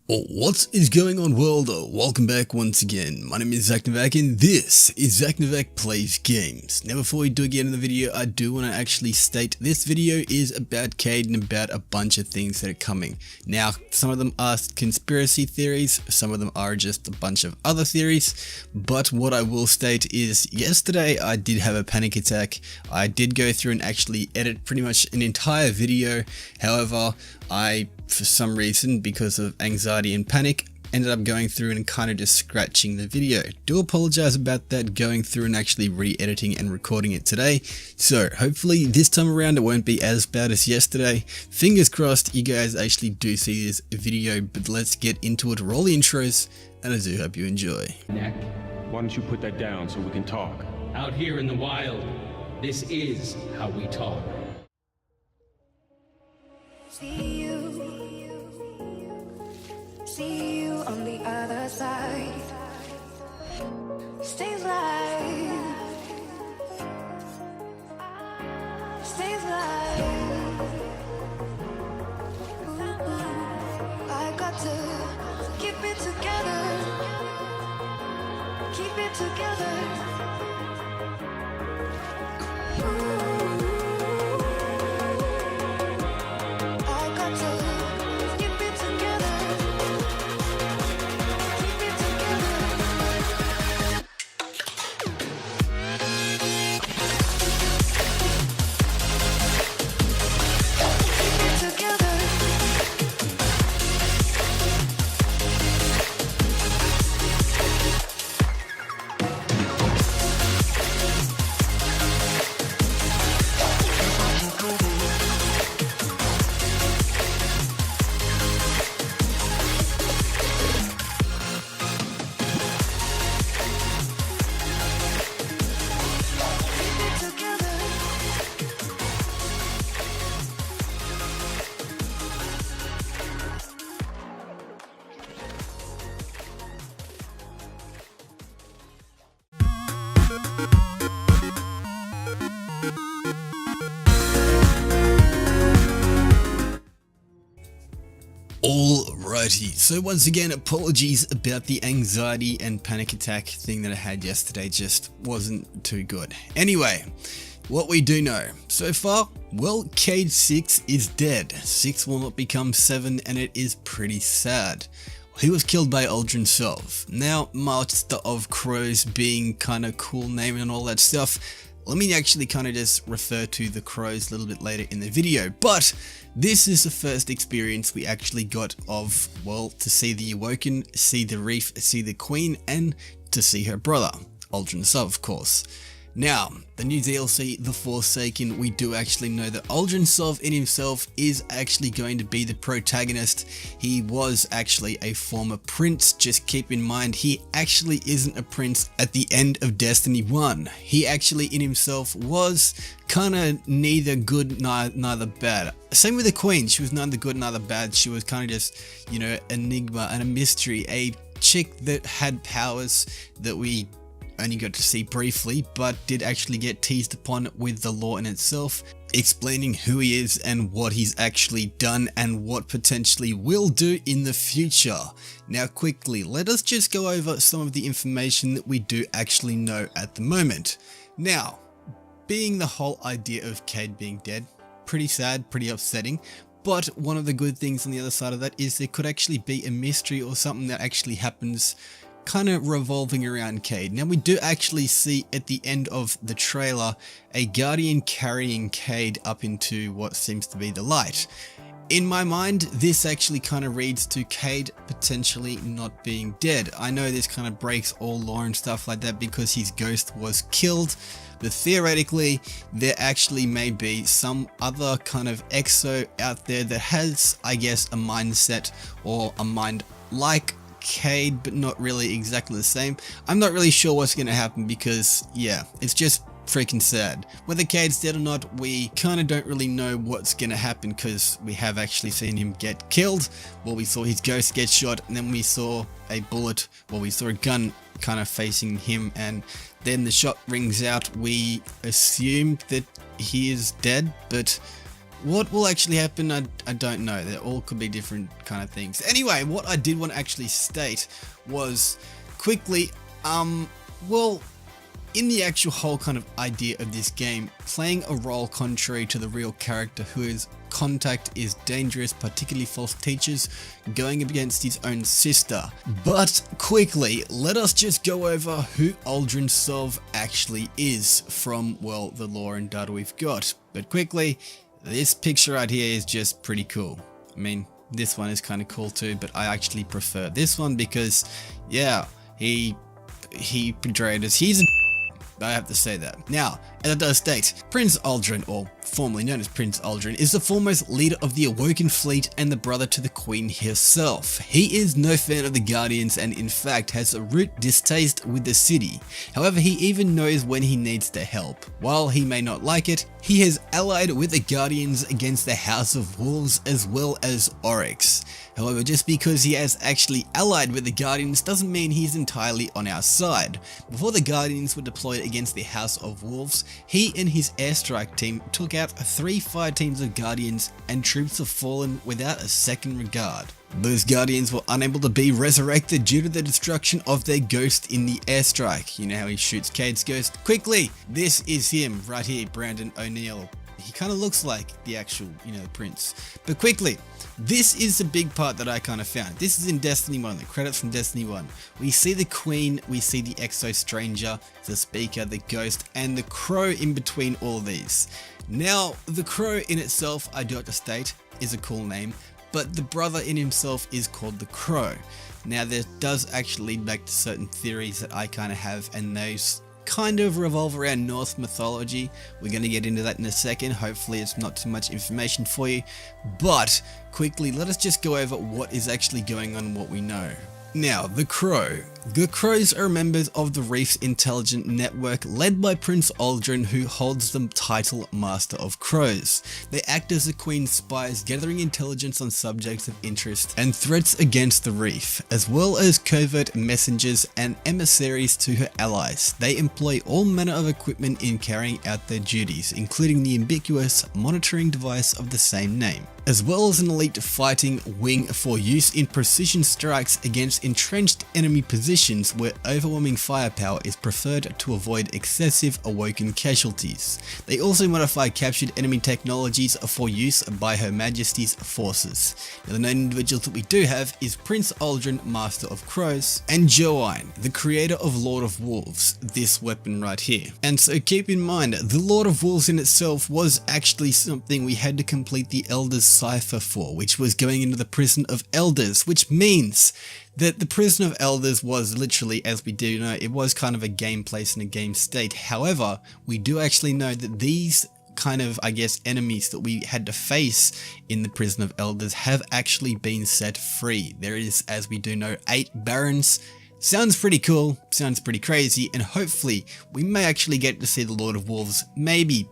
Oh, what is going on, world? Welcome back once again. My name is ZacNovak and this is ZacNovak Plays Games. Now before we do get into the video, I do want to actually state this video is about CAYDE and about a bunch of things that are coming. Now, some of them are conspiracy theories, some of them are just a bunch of other theories, but what I will state is yesterday I did have a panic attack. I did go through and actually edit pretty much an entire video. However, I, for some reason, because of anxiety and panic, ended up going through and kind of just scratching the video. Do apologize about that, going through and actually re-editing and recording it today. So hopefully this time around it won't be as bad as yesterday. Fingers crossed you guys actually do see this video, but let's get into it. Roll the intros, and I do hope you enjoy. Neck. Why don't you put that down so we can talk? Out here in the wild, this is how we talk. See you on the other side. Stay alive. Stay alive. I got to keep it together. Keep it together. Alrighty, so once again, apologies about the anxiety and panic attack thing that I had yesterday. Just wasn't too good. Anyway, what we do know so far, well, CAYDE-6 is dead. 6 will not become 7, and it is pretty sad. He was killed by ULDREN SOV. Now, Master of CROWS being kind of cool name and all that stuff, let me actually kind of just refer to the CROWS a little bit later in the video, but this is the first experience we actually got of, well, to see the Awoken, see the Reef, see the Queen, and to see her brother, ULDREN SOV, of course. Now, the new DLC, The Forsaken, we do actually know that ULDREN SOV in himself is actually going to be the protagonist. He was actually a former prince. Just keep in mind, he actually isn't a prince at the end of Destiny 1. He actually in himself was kind of neither good, neither bad. Same with the Queen, she was neither good, neither bad. She was kind of just, you know, enigma and a mystery, a chick that had powers that we only got to see briefly, but did actually get teased upon with the lore in itself, explaining who he is and what he's actually done and what potentially will do in the future. Now quickly, let us just go over some of the information that we do actually know at the moment. Now, being the whole idea of CAYDE being dead, pretty sad, pretty upsetting. But one of the good things on the other side of that is there could actually be a mystery or something that actually happens kind of revolving around CAYDE. Now we do actually see at the end of the trailer a Guardian carrying CAYDE up into what seems to be the light. In my mind, this actually kind of reads to CAYDE potentially not being dead. I know this kind of breaks all lore and stuff like that because his ghost was killed, but theoretically there actually may be some other kind of exo out there that has, I guess, a mindset or a mind like CAYDE, but not really exactly the same. I'm not really sure what's going to happen because, yeah, it's just freaking sad. Whether CAYDE's dead or not, we kind of don't really know what's going to happen because we have actually seen him get killed. Well, we saw his ghost get shot, and then we saw a bullet, well, we saw a gun kind of facing him, and then the shot rings out. We assumed that he is dead, but What will actually happen, I don't know. They all could be different kind of things. Anyway, what I did want to actually state was quickly, well, in the actual whole kind of idea of this game, playing a role contrary to the real character whose contact is dangerous, particularly false teachers, going up against his own sister. But quickly, let us just go over who ULDREN SOV actually is from, well, the lore and data we've got. But quickly, this picture right here is just pretty cool. I mean, this one is kind of cool too, but I actually prefer this one because, yeah, he portrayed as he's a I have to say that. Now, as it does state, Prince ULDREN, or formerly known as Prince ULDREN, is the foremost leader of the Awoken Fleet and the brother to the Queen herself. He is no fan of the Guardians and in fact has a root distaste with the city. However, he even knows when he needs their help. While he may not like it, he has allied with the Guardians against the House of Wolves as well as Oryx. However, just because he has actually allied with the Guardians doesn't mean he's entirely on our side. Before the Guardians were deployed against the House of Wolves, he and his airstrike team took out 3 fire teams of Guardians and troops have fallen without a second regard. Those Guardians were unable to be resurrected due to the destruction of their ghost in the airstrike. You know how he shoots CAYDE's ghost? Quickly, this is him right here, Brandon O'Neill. He kind of looks like the actual, the prince. But quickly, this is the big part that I kind of found. This is in Destiny 1, the credits from Destiny 1. We see the Queen, we see the Exo Stranger, the Speaker, the Ghost, and the Crow in between all of these. Now, the Crow in itself, I do have to state, is a cool name, but the brother in himself is called the Crow. Now, there does actually lead back to certain theories that I kind of have, and those kind of revolve around Norse mythology. We're going to get into that in a second. Hopefully it's not too much information for you, but quickly let us just go over what is actually going on and what we know. Now, the Crow. The Crows are members of the Reef's intelligent network led by Prince ULDREN, who holds the title Master of Crows. They act as the Queen's spies, gathering intelligence on subjects of interest and threats against the Reef, as well as covert messengers and emissaries to her allies. They employ all manner of equipment in carrying out their duties, including the ubiquitous monitoring device of the same name, as well as an elite fighting wing for use in precision strikes against entrenched enemy positions where overwhelming firepower is preferred to avoid excessive awoken casualties. They also modify captured enemy technologies for use by Her Majesty's forces. Now, the known individuals that we do have is Prince ULDREN, Master of Crows, and Joine, the creator of Lord of Wolves, this weapon right here. And so keep in mind, the Lord of Wolves in itself was actually something we had to complete the Elders cipher for, which was going into the Prison of Elders, which means that the Prison of Elders was literally, as we do know, it was kind of a game place in a game state. However, we do actually know that these kind of, I guess, enemies that we had to face in the Prison of Elders have actually been set free. There is, as we do know, 8 barons. Sounds pretty cool, sounds pretty crazy, and hopefully we may actually get to see the Lord of Wolves maybe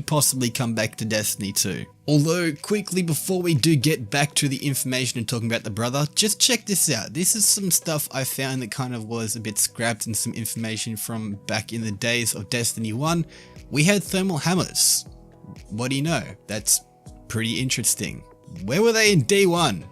possibly come back to Destiny 2. Although, quickly before we do get back to the information and talking about the brother, just check this out. This is some stuff I found that kind of was a bit scrapped and some information from back in the days of Destiny 1. We had thermal hammers. What do you know? That's pretty interesting. Where were they in D1?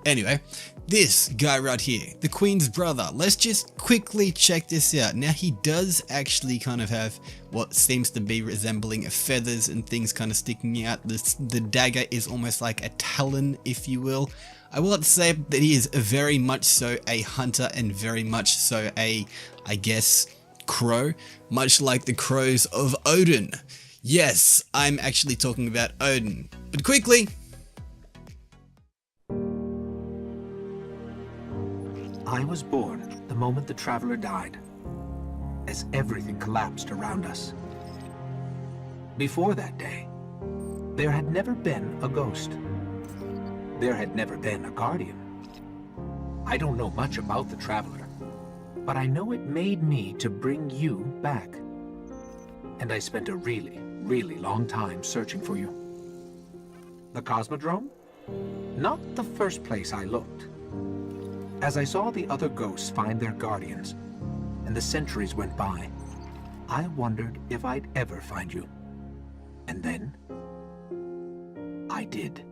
Anyway, this guy right here, the Queen's brother, let's just quickly check this out. Now, he does actually kind of have what seems to be resembling feathers and things kind of sticking out. The dagger is almost like a talon, if you will. I will have to say that he is very much so a hunter and very much so a, I guess, crow, much like the crows of Odin. Yes, I'm actually talking about Odin. But quickly, I was born the moment the Traveler died, as everything collapsed around us. Before that day, there had never been a ghost. There had never been a Guardian. I don't know much about the Traveler, but I know it made me to bring you back. And I spent a really, really long time searching for you. The Cosmodrome? Not the first place I looked. As I saw the other ghosts find their guardians, and the centuries went by, I wondered if I'd ever find you. And then, I did.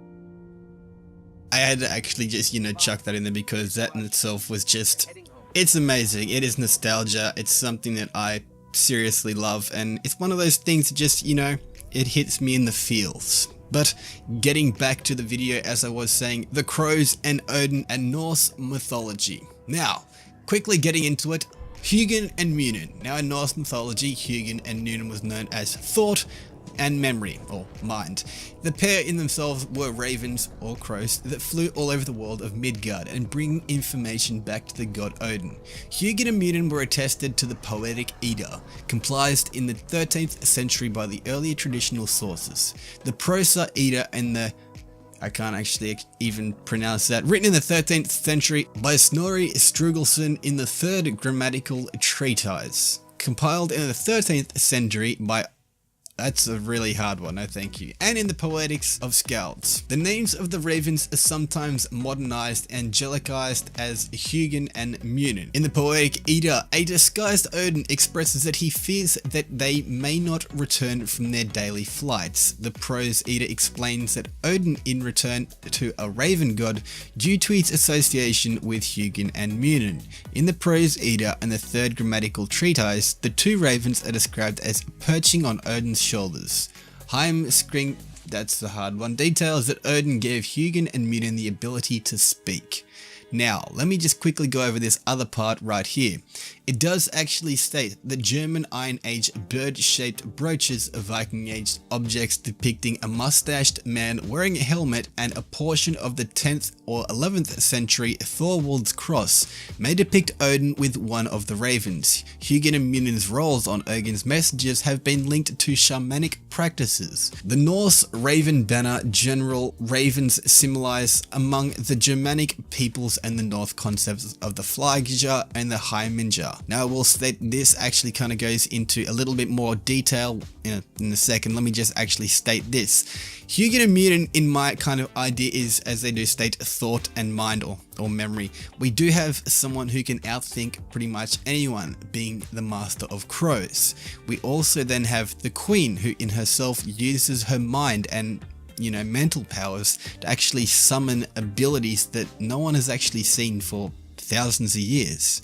I had to actually just, chuck that in there because that in itself was just, it's amazing. It is nostalgia. It's something that I seriously love, and it's one of those things that just, it hits me in the feels. But getting back to the video, as I was saying, the Crows and Odin and Norse mythology. Now, quickly getting into it, Hugin and Munin. Now in Norse mythology, Hugin and Munin was known as thought and memory, or mind. The pair in themselves were ravens, or crows, that flew all over the world of Midgard and bring information back to the god Odin. Hugin and Munin were attested to the poetic Edda, compiled in the 13th century by the earlier traditional sources. The Prosa Edda and the I can't actually even pronounce that. Written in the 13th century by Snorri Sturluson in the 3rd grammatical treatise. Compiled in the 13th century by That's a really hard one, no thank you. And in the Poetics of Scalds. The names of the ravens are sometimes modernized and angelicized as Hugin and Munin. In the Poetic Edda, a disguised Odin expresses that he fears that they may not return from their daily flights. The Prose Edda explains that Odin in return to a raven god due to its association with Hugin and Munin. In the Prose Edda and the 3rd grammatical treatise, the two ravens are described as perching on Odin's shoulders. Heimskring, that's the hard one, details that Odin gave Hugin and Munin the ability to speak. Now, let me just quickly go over this other part right here. It does actually state that German Iron Age bird-shaped brooches of Viking Age objects depicting a mustached man wearing a helmet and a portion of the 10th or 11th century Thorwald's cross may depict Odin with one of the ravens. Hugin and Munin's roles on Odin's messages have been linked to shamanic practices. The Norse raven banner general ravens symbolize among the Germanic peoples and the North concepts of the Flagja and the Heiminja. Now I will state this actually kind of goes into a little bit more detail in a second. Let me just actually state this. Hugin and Munin in my kind of idea is, as they do state, thought and mind or memory. We do have someone who can outthink pretty much anyone, being the Master of Crows. We also then have the Queen, who in herself uses her mind and mental powers to actually summon abilities that no one has actually seen for thousands of years.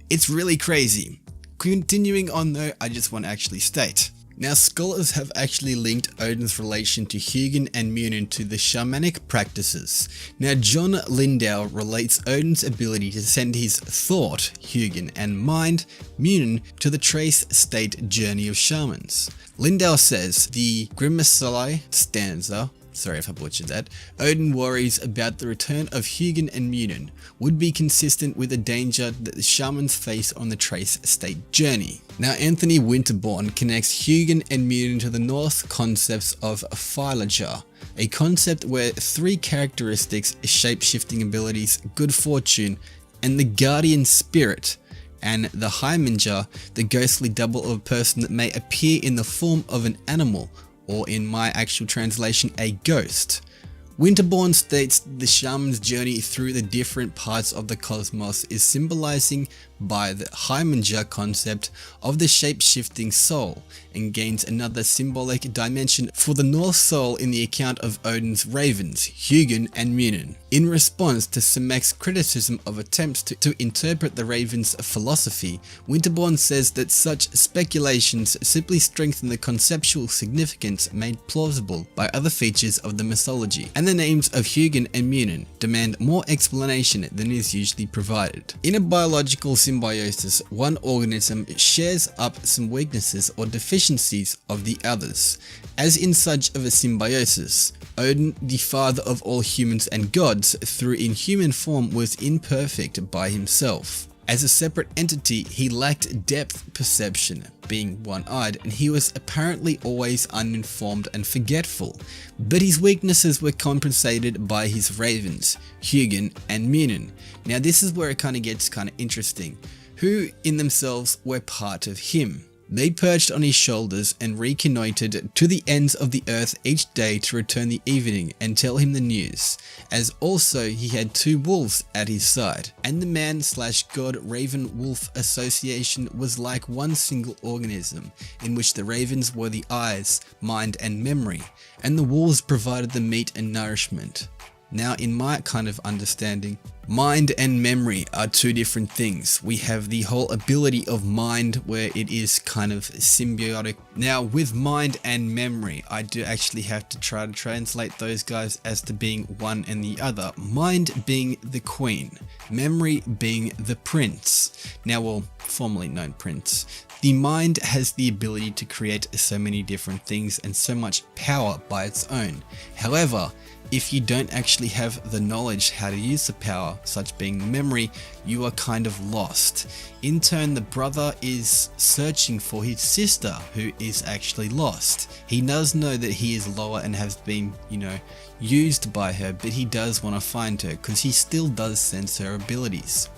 It's really crazy. Continuing on though, I just want to actually state. Now scholars have actually linked Odin's relation to Hugin and Munin to the shamanic practices. Now John Lindau relates Odin's ability to send his thought, Hugin, and mind, Munin, to the trace state journey of shamans. Lindau says the Grimmisali stanza, sorry if I butchered that, Odin worries about the return of Hugin and Munin would be consistent with the danger that the shamans face on the trace state journey. Now Anthony Winterborn connects Hugin and Munin to the Norse concepts of Flagja, a concept where 3 characteristics, shape-shifting abilities, good fortune, and the guardian spirit, and the Heiminja, the ghostly double of a person that may appear in the form of an animal, or in my actual translation, a ghost. Winterborn states the shaman's journey through the different parts of the cosmos is symbolizing by the Heiminja concept of the shape-shifting soul, and gains another symbolic dimension for the Norse soul in the account of Odin's ravens, Hugin and Munin. In response to Semek's criticism of attempts to interpret the ravens' philosophy, Winterborn says that such speculations simply strengthen the conceptual significance made plausible by other features of the mythology, and the names of Hugin and Munin demand more explanation than is usually provided. In a biological symbiosis, one organism shares up some weaknesses or deficiencies of the others. As in such of a symbiosis, Odin, the father of all humans and gods, through in human form was imperfect by himself. As a separate entity, he lacked depth perception, being one-eyed, and he was apparently always uninformed and forgetful. But his weaknesses were compensated by his ravens, Hugin and Munin. Now this is where it kind of gets kind of interesting. Who in themselves were part of him. They perched on his shoulders and reconnoitered to the ends of the earth each day to return the evening and tell him the news, as also he had 2 wolves at his side, and the man/god Raven Wolf Association was like one single organism, in which the ravens were the eyes, mind and memory, and the wolves provided the meat and nourishment. Now, in my kind of understanding, mind and memory are 2 different things. We have the whole ability of mind where it is kind of symbiotic. Now, with mind and memory, I do actually have to try to translate those guys as to being one and the other. Mind being the queen, memory being the prince. Now, well, formerly known prince. The mind has the ability to create so many different things and so much power by its own. However, if you don't actually have the knowledge how to use the power, such being the memory, you are kind of lost. In turn, the brother is searching for his sister, who is actually lost. He does know that he is lower and has been, used by her, but he does want to find her because he still does sense her abilities.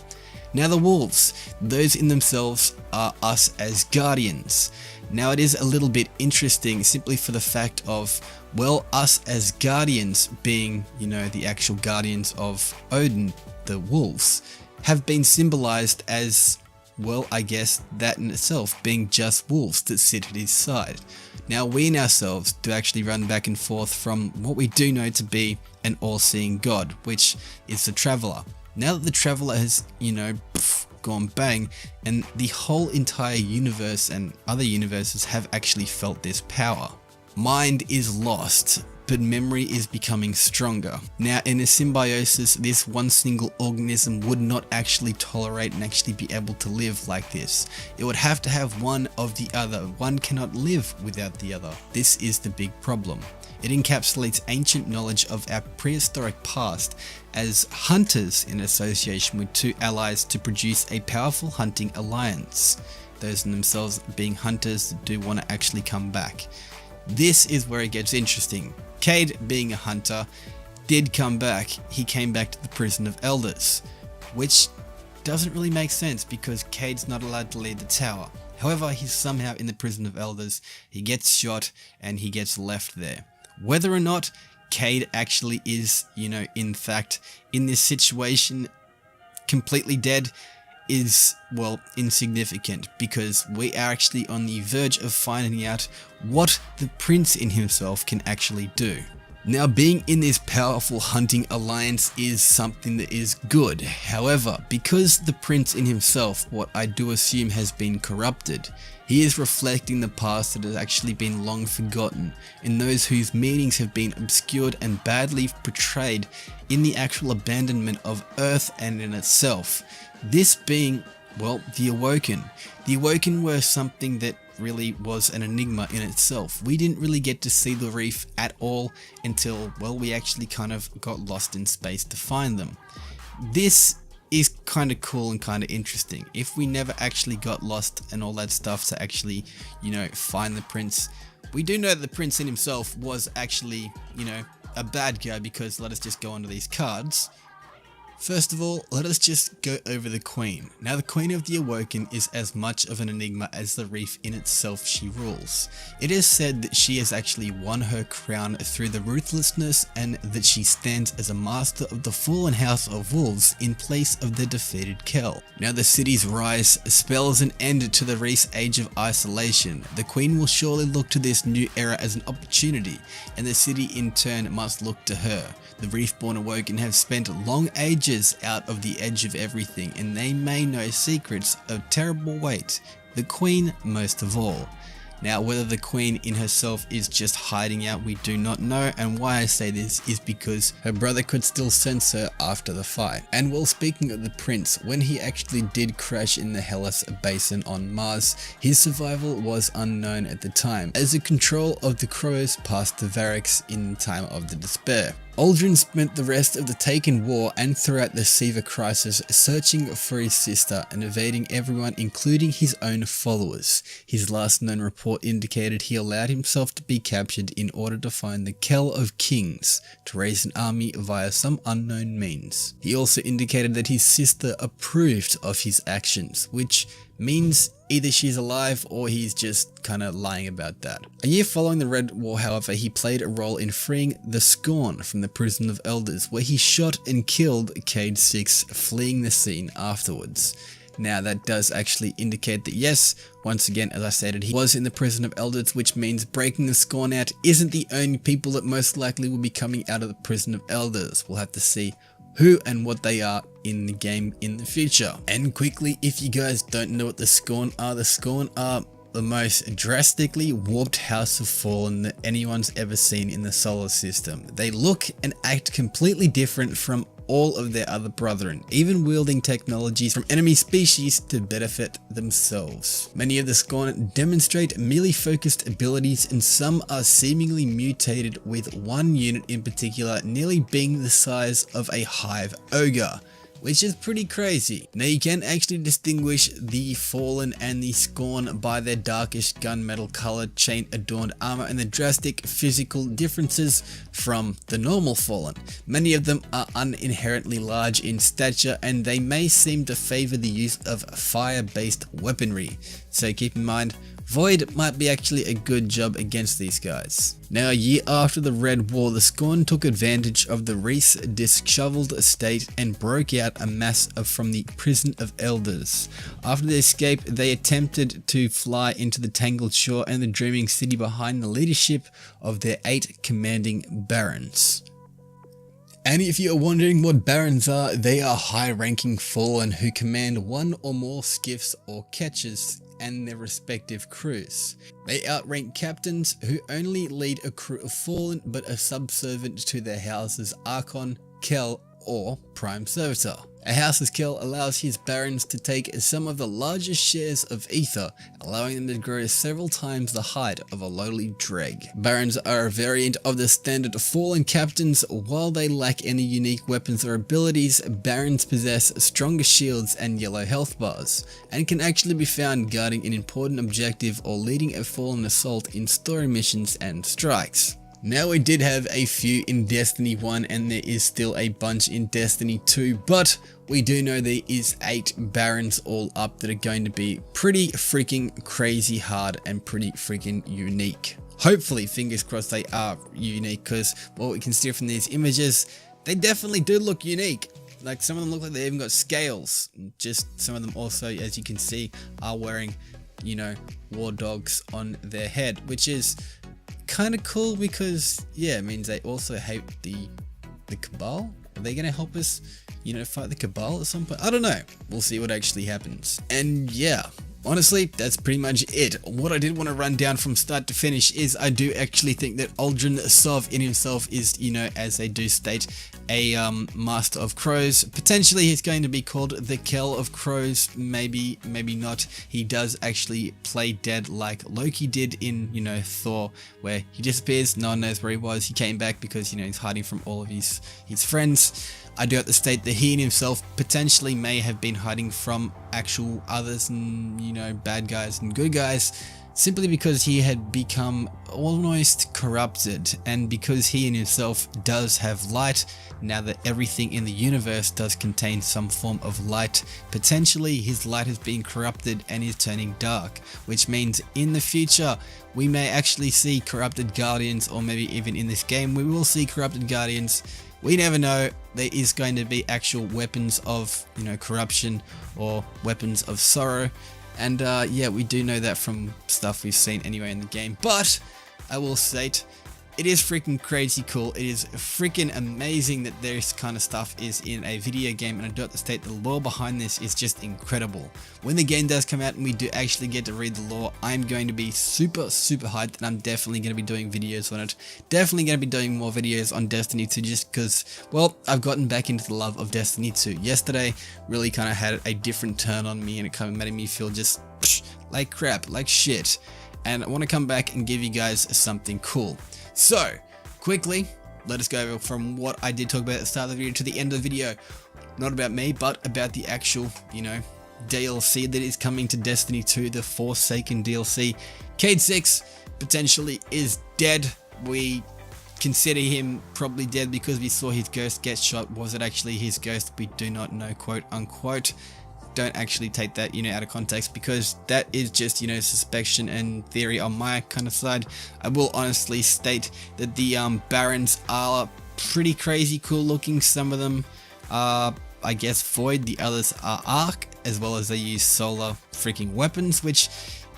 Now the wolves, those in themselves are us as guardians. Now it is a little bit interesting simply for the fact of, well, us as guardians being, the actual guardians of Odin, the wolves, have been symbolized as, well, I guess that in itself being just wolves that sit at his side. Now we in ourselves do actually run back and forth from what we do know to be an all-seeing god, which is the Traveler. Now that the Traveler has, gone bang, and the whole entire universe and other universes have actually felt this power. Mind is lost, but memory is becoming stronger. Now in a symbiosis, this one single organism would not actually tolerate and actually be able to live like this. It would have to have one of the other. One cannot live without the other. This is the big problem. It encapsulates ancient knowledge of our prehistoric past as hunters in association with 2 allies to produce a powerful hunting alliance. Those in themselves being hunters that do want to actually come back. This is where it gets interesting. Cayde, being a hunter, did come back. He came back to the Prison of Elders, which doesn't really make sense because Cayde's not allowed to leave the tower. However, he's somehow in the Prison of Elders, he gets shot and he gets left there. Whether or not Cayde actually is, in fact, in this situation completely dead is, well, insignificant, because we are actually on the verge of finding out what the prince in himself can actually do. Now, being in this powerful hunting alliance is something that is good. However, because the prince in himself, what I do assume has been corrupted, he is reflecting the past that has actually been long forgotten, and those whose meanings have been obscured and badly portrayed in the actual abandonment of Earth and in itself. This being, well, the Awoken. The Awoken were something that really was an enigma in itself. We didn't really get to see the reef at all until, well, we actually kind of got lost in space to find them. This is kind of cool and kind of interesting. If we never actually got lost and all that stuff to actually, find the prince, we do know that the prince in himself was actually, a bad guy, because let us just go on to these cards. First of all, let us just go over the Queen. Now, the Queen of the Awoken is as much of an enigma as the reef in itself she rules. It is said that she has actually won her crown through the ruthlessness, and that she stands as a master of the fallen house of wolves in place of the defeated KELL. Now, the city's rise spells an end to the reef's age of isolation. The Queen will surely look to this new era as an opportunity, and the city in turn must look to her. The reef-born Awoken have spent long ages out of the edge of everything, and they may know secrets of terrible weight, the Queen most of all. Now, whether the Queen in herself is just hiding out, we do not know, and why I say this is because her brother could still sense her after the fight. And while speaking of the prince, when he actually did crash in the Hellas basin on Mars, his survival was unknown at the time, as the control of the CROWS passed to Varix in time of the despair. ULDREN spent the rest of the Taken War and throughout the Siva crisis searching for his sister and evading everyone, including his own followers. His last known report indicated he allowed himself to be captured in order to find the KELL of Kings, to raise an army via some unknown means. He also indicated that his sister approved of his actions, which means either she's alive or he's just kind of lying about that. A year following the Red War, however, he played a role in freeing the Scorn from the prison of elders, where he shot and killed CAYDE-6, fleeing the scene afterwards. Now that does actually indicate that yes, once again, as I stated, he was in the prison of elders, which means breaking the Scorn out isn't the only people that most likely will be coming out of the prison of elders. We'll have to see who and what they are in the game in the future. And quickly, if you guys don't know what the Scorn are the most drastically warped House of Fallen that anyone's ever seen in the solar system. They look and act completely different from all of their other brethren, even wielding technologies from enemy species to benefit themselves. Many of the Scorn demonstrate melee focused abilities, and some are seemingly mutated, with one unit in particular nearly being the size of a hive ogre, which is pretty crazy. Now you can actually distinguish the Fallen and the Scorn by their darkish gunmetal colored chain adorned armor and the drastic physical differences from the normal Fallen. Many of them are inherently large in stature, and they may seem to favor the use of fire based weaponry, so keep in mind Void might be actually a good job against these guys. Now, a year after the Red War, the Scorn took advantage of the Reese disheveled state and broke out a mass from the prison of elders. After their escape, they attempted to fly into the Tangled Shore and the Dreaming City behind the leadership of their 8 commanding barons. And if you are wondering what barons are, they are high-ranking Fallen who command one or more skiffs or ketches and their respective crews. They outrank captains who only lead a crew of Fallen but are subservient to their house's Archon, KELL, or Prime Servitor. A house's KELL allows his barons to take some of the largest shares of ether, allowing them to grow several times the height of a lowly dreg. Barons are a variant of the standard Fallen captains. While they lack any unique weapons or abilities, barons possess stronger shields and yellow health bars, and can actually be found guarding an important objective or leading a Fallen assault in story missions and strikes. Now, we did have a few in Destiny 1 and there is still a bunch in Destiny 2, but we do know there is 8 barons all up that are going to be pretty freaking crazy hard and pretty freaking unique. Hopefully, fingers crossed, they are unique, because what we can see from these images, they definitely do look unique. Like, some of them look like they even got scales. Just some of them also, as you can see, are wearing, you know, war dogs on their head, which is kind of cool because, yeah, it means they also hate the Cabal. Are they going to help us, you know, fight the Cabal at some point? I don't know. We'll see what actually happens. And yeah, honestly, that's pretty much it. What I did want to run down from start to finish is I do actually think that ULDREN SOV in himself is, you know, as they do state, a master of crows. Potentially he's going to be called the KELL of crows, maybe not. He does actually play dead like Loki did in, you know, Thor, where he disappears, no one knows where he was. He came back because, you know, he's hiding from all of his friends. I do have to state that he and himself potentially may have been hiding from actual others and, you know, bad guys and good guys, simply because he had become almost corrupted, and because he in himself does have light, now that everything in the universe does contain some form of light, potentially his light has been corrupted and is turning dark, which means in the future we may actually see corrupted guardians, or maybe even in this game we will see corrupted guardians. We never know. There is going to be actual weapons of, you know, corruption or weapons of sorrow. And yeah, we do know that from stuff we've seen anyway in the game. But I will state, it is freaking crazy cool. It is freaking amazing that this kind of stuff is in a video game, and I do have to state the lore behind this is just incredible. When the game does come out and we do actually get to read the lore, I'm going to be super hyped, and I'm definitely going to be doing videos on it. Definitely going to be doing more videos on Destiny 2 just because, well, I've gotten back into the love of Destiny 2. Yesterday really kind of had a different turn on me, and it kind of made me feel just like crap, like shit. And I want to come back and give you guys something cool. So, quickly, let us go from what I did talk about at the start of the video to the end of the video. Not about me, but about the actual, you know, DLC that is coming to Destiny 2, the Forsaken DLC. CAYDE-6 potentially is dead. We consider him probably dead because we saw his ghost get shot. Was it actually his ghost? We do not know, quote unquote. don't actually take that, you know, out of context, because that is just, you know, suspicion and theory on my kind of side. I will honestly state that the Barons are pretty crazy cool looking. Some of them are, I guess, void, the others are arc, as well as they use solar freaking weapons, which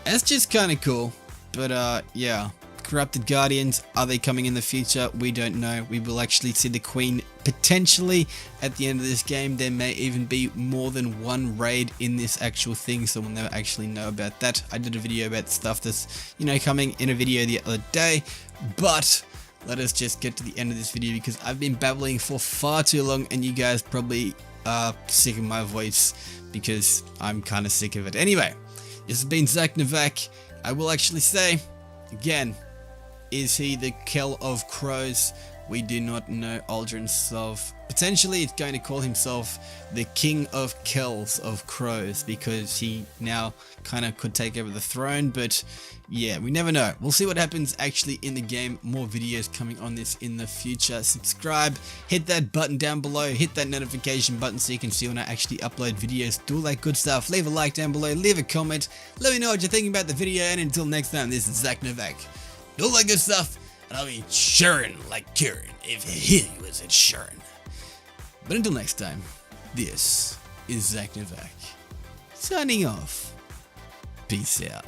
is just kind of cool. But yeah, corrupted guardians, are they coming in the future? We don't know. We will actually see the queen potentially at the end of this game. There may even be more than one raid in this actual thing, so we'll never actually know about that. I did a video about stuff that's, you know, coming in a video the other day, but let us just get to the end of this video, because I've been babbling for far too long and you guys probably are sick of my voice, because I'm kind of sick of it. Anyway, this has been ZacNovak. I will actually say, again, is he the KELL of CROWS? We do not know. ULDREN SOV. Potentially it's going to call himself the King of KELLs of CROWS, because he now kind of could take over the throne. But yeah, we never know. We'll see what happens actually in the game. More videos coming on this in the future. Subscribe, hit that button down below, hit that notification button so you can see when I actually upload videos, do all that good stuff. Leave a like down below, leave a comment, let me know what you're thinking about the video, and until next time, this is ZacNovak. Do all that good stuff, and I'll be cheering like Kieran if he was at Sharon. But until next time, this is ZacNovak, signing off. Peace out.